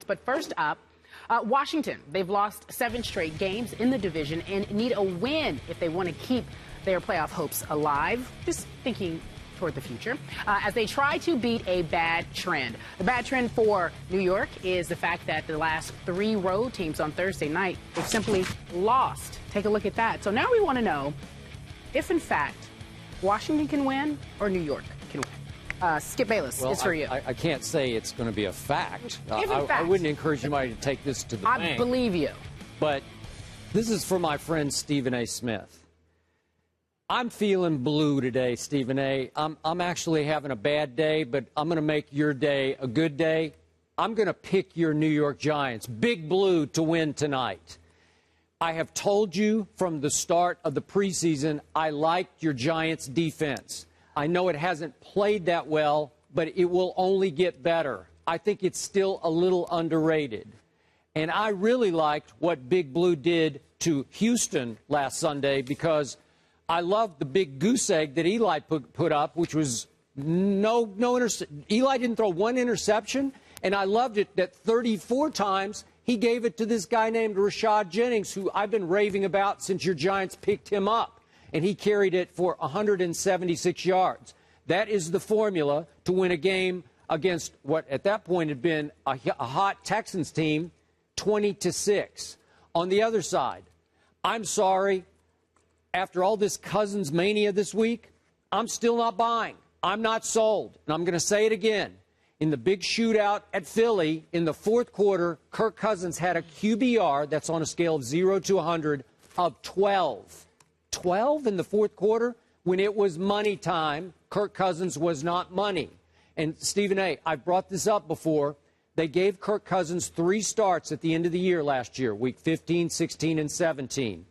But first up, Washington. They've lost 7 straight games in the division and need a win if they want to keep their playoff hopes alive. Just thinking toward the future as they try to beat a bad trend. The bad trend for New York is the fact that the last 3 road teams on Thursday night, they've simply lost. Take a look at that. So now we want to know if, in fact, Washington can win or New York can win. Skip Bayless, well, it's for you. I can't say it's going to be a fact. If in fact. I wouldn't encourage anybody to take this to the bank. I believe you. But this is for my friend Stephen A. Smith. I'm feeling blue today, Stephen A. I'm actually having a bad day, but I'm going to make your day a good day. I'm going to pick your New York Giants, Big Blue, to win tonight. I have told you from the start of the preseason I liked your Giants defense. I know it hasn't played that well, but it will only get better. I think it's still a little underrated. And I really liked what Big Blue did to Houston last Sunday because I loved the big goose egg that Eli put up, which was no interception. Eli didn't throw 1 interception, and I loved it that 34 times he gave it to this guy named Rashad Jennings, who I've been raving about since your Giants picked him up, and he carried it for 176 yards. That is the formula to win a game against what at that point had been a hot Texans team, 20-6. On the other side, I'm sorry. After all this Cousins mania this week, I'm still not buying. I'm not sold. And I'm going to say it again. In the big shootout at Philly in the 4th quarter, Kirk Cousins had a QBR that's on a scale of 0 to 100 of 12. 12 in the 4th quarter? When it was money time, Kirk Cousins was not money. And Stephen A., I've brought this up before. They gave Kirk Cousins 3 starts at the end of the year last year, week 15, 16, and 17.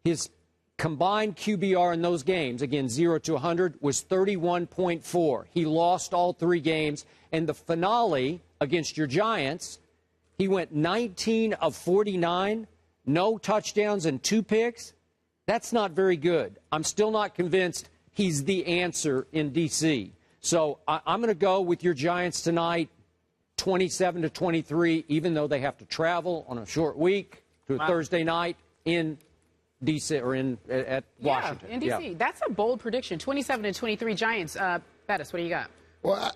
His combined QBR in those games, again, 0 to 100, was 31.4. He lost all 3 games. And the finale against your Giants, he went 19 of 49, no touchdowns and 2 picks. That's not very good. I'm still not convinced he's the answer in D.C. So I'm going to go with your Giants tonight, 27-23, even though they have to travel on a short week to a Thursday night in D.C. or at Washington. Yeah, in D.C. Yeah. That's a bold prediction. 27-23 Giants. Bettis, what do you got? Well,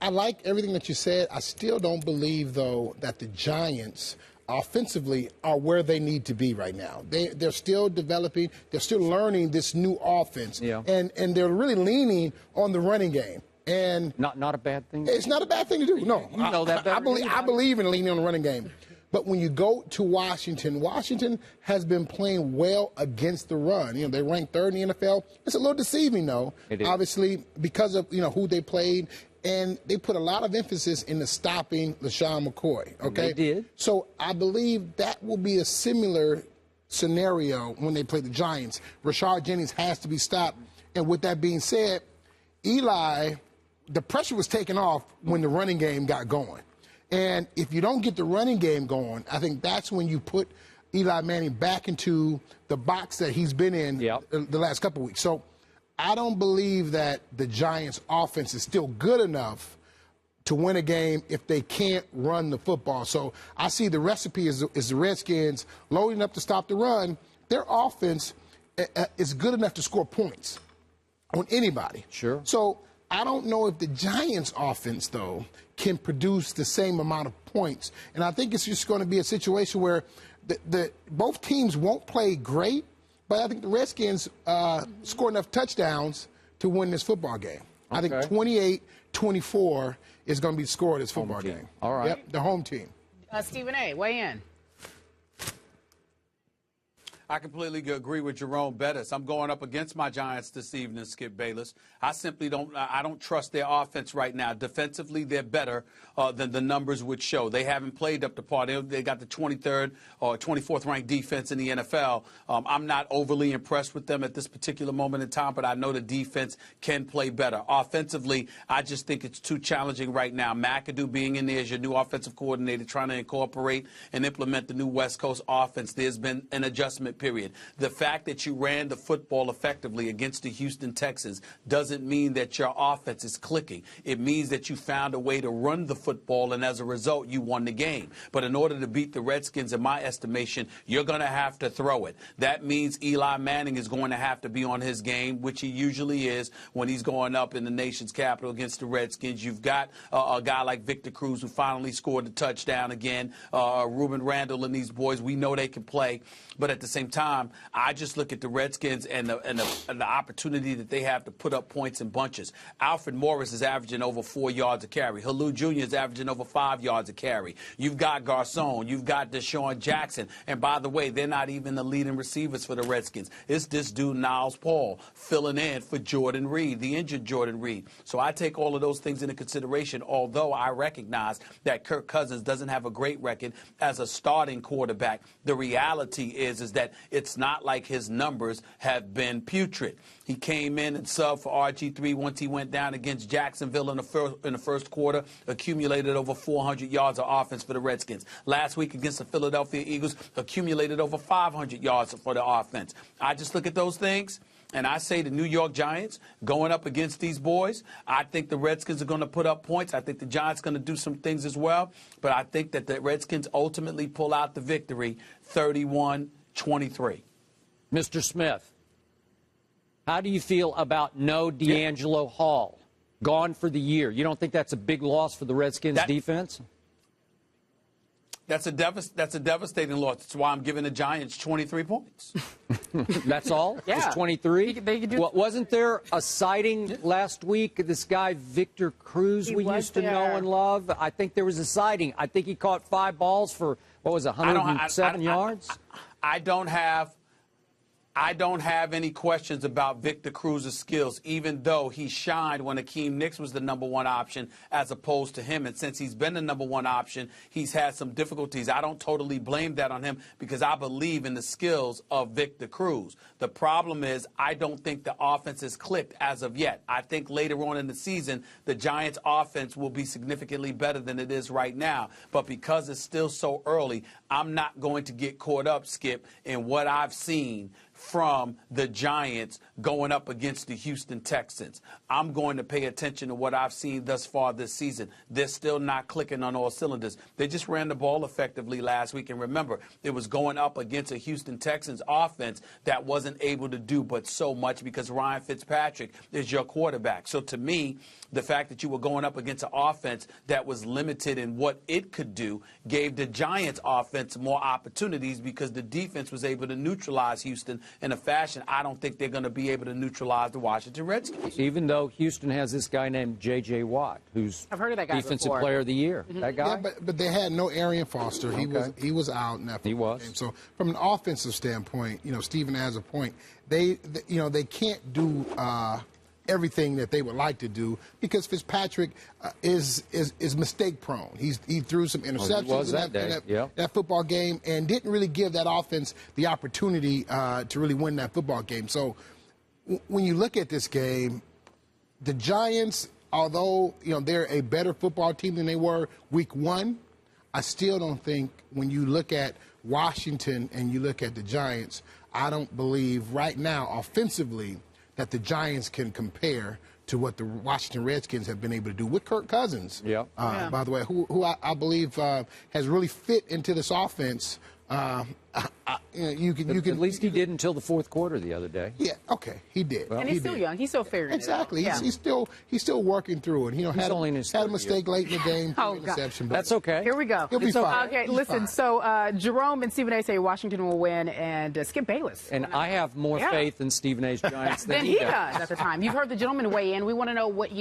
I like everything that you said. I still don't believe, though, that the Giants offensively are where they need to be right now. They're still developing. They're still learning this new offense. Yeah. And they're really leaning on the running game. And not a bad thing. It's not a bad thing to do. No. You know that better. I believe in leaning on the running game. But when you go to Washington, Washington has been playing well against the run. You know, they ranked 3rd in the NFL. It's a little deceiving, though, obviously, because of, who they played. And they put a lot of emphasis into stopping LaShawn McCoy, okay? They did. So I believe that will be a similar scenario when they play the Giants. Rashad Jennings has to be stopped. And with that being said, Eli, the pressure was taken off when the running game got going. And if you don't get the running game going, I think that's when you put Eli Manning back into the box that he's been in the last couple of weeks. So I don't believe that the Giants' offense is still good enough to win a game if they can't run the football. So I see the recipe is the Redskins loading up to stop the run. Their offense is good enough to score points on anybody. Sure. So I don't know if the Giants' offense, though, can produce the same amount of points. And I think it's just going to be a situation where both teams won't play great, but I think the Redskins score enough touchdowns to win this football game. I think 28-24 is going to be the score of this football game. All right. Yep, the home team. Stephen A., weigh in. I completely agree with Jerome Bettis. I'm going up against my Giants this evening, Skip Bayless. I simply don't trust their offense right now. Defensively, they're better than the numbers would show. They haven't played up to par. They got the 23rd or 24th ranked defense in the NFL. I'm not overly impressed with them at this particular moment in time, but I know the defense can play better. Offensively, I just think it's too challenging right now. McAdoo being in there as your new offensive coordinator, trying to incorporate and implement the new West Coast offense. There's been an adjustment period. The fact that you ran the football effectively against the Houston Texans doesn't mean that your offense is clicking. It means that you found a way to run the football, and as a result, you won the game. But in order to beat the Redskins, in my estimation, you're going to have to throw it. That means Eli Manning is going to have to be on his game, which he usually is when he's going up in the nation's capital against the Redskins. You've got a guy like Victor Cruz, who finally scored a touchdown again. Ruben Randall and these boys, we know they can play. But at the same time, I just look at the Redskins and the opportunity that they have to put up points in bunches. Alfred Morris is averaging over 4 yards a carry. Halou Jr. is averaging over 5 yards a carry. You've got Garcon. You've got Deshaun Jackson. And by the way, they're not even the leading receivers for the Redskins. It's this dude, Niles Paul, filling in for Jordan Reed, the injured Jordan Reed. So I take all of those things into consideration, although I recognize that Kirk Cousins doesn't have a great record as a starting quarterback. The reality is that it's not like his numbers have been putrid. He came in and subbed for RG3 once he went down against Jacksonville in the first quarter, accumulated over 400 yards of offense for the Redskins. Last week against the Philadelphia Eagles, accumulated over 500 yards for the offense. I just look at those things, and I say the New York Giants going up against these boys, I think the Redskins are going to put up points. I think the Giants are going to do some things as well. But I think that the Redskins ultimately pull out the victory 31-23. Mr. Smith, how do you feel about no D'Angelo Hall? Gone for the year. You don't think that's a big loss for the Redskins defense? That's a devastating loss. That's why I'm giving the Giants 23 points. That's all? Yeah. Just 23? They could do Wasn't there a sighting last week? This guy, Victor Cruz, we used to know and love. I think there was a sighting. I think he caught 5 balls for, what was it, 107 yards? I don't have any questions about Victor Cruz's skills, even though he shined when Akeem Nicks was the #1 option as opposed to him. And since he's been the #1 option, he's had some difficulties. I don't totally blame that on him because I believe in the skills of Victor Cruz. The problem is I don't think the offense has clicked as of yet. I think later on in the season, the Giants' offense will be significantly better than it is right now. But because it's still so early, I'm not going to get caught up, Skip, in what I've seen from the Giants going up against the Houston Texans. I'm going to pay attention to what I've seen thus far this season. They're still not clicking on all cylinders. They just ran the ball effectively last week. And remember, it was going up against a Houston Texans offense that wasn't able to do but so much because Ryan Fitzpatrick is your quarterback. So to me, the fact that you were going up against an offense that was limited in what it could do gave the Giants offense more opportunities because the defense was able to neutralize Houston in a fashion I don't think they're going to be able to neutralize the Washington Redskins. Even though Houston has this guy named J.J. Watt, who's I've heard of that guy Defensive before. Player of the Year. That guy? Yeah, but they had no Arian Foster. Okay. He was out in that He was. game. So from an offensive standpoint, Stephen has a point. They can't do everything that they would like to do because Fitzpatrick is mistake prone. He threw some interceptions in that football game and didn't really give that offense the opportunity to really win that football game. So when you look at this game, the Giants, although they're a better football team than they were week 1, I still don't think when you look at Washington and you look at the Giants, I don't believe right now offensively that the Giants can compare to what the Washington Redskins have been able to do with Kirk Cousins. By the way, who I believe has really fit into this offense. You can at least he did until the fourth quarter the other day. Yeah, okay, he did. Well, and he's still young. He's still figuring exactly. it out. He's still working through it. Had a mistake late in the game, interception. But that's okay. Here we go. He'll be fine. Okay, He's listen. fine. So Jerome and Stephen A. say Washington will win, and Skip Bayless. And I have more faith in Stephen A.'s Giants than he does at the time. You've heard the gentleman weigh in. We want to know what you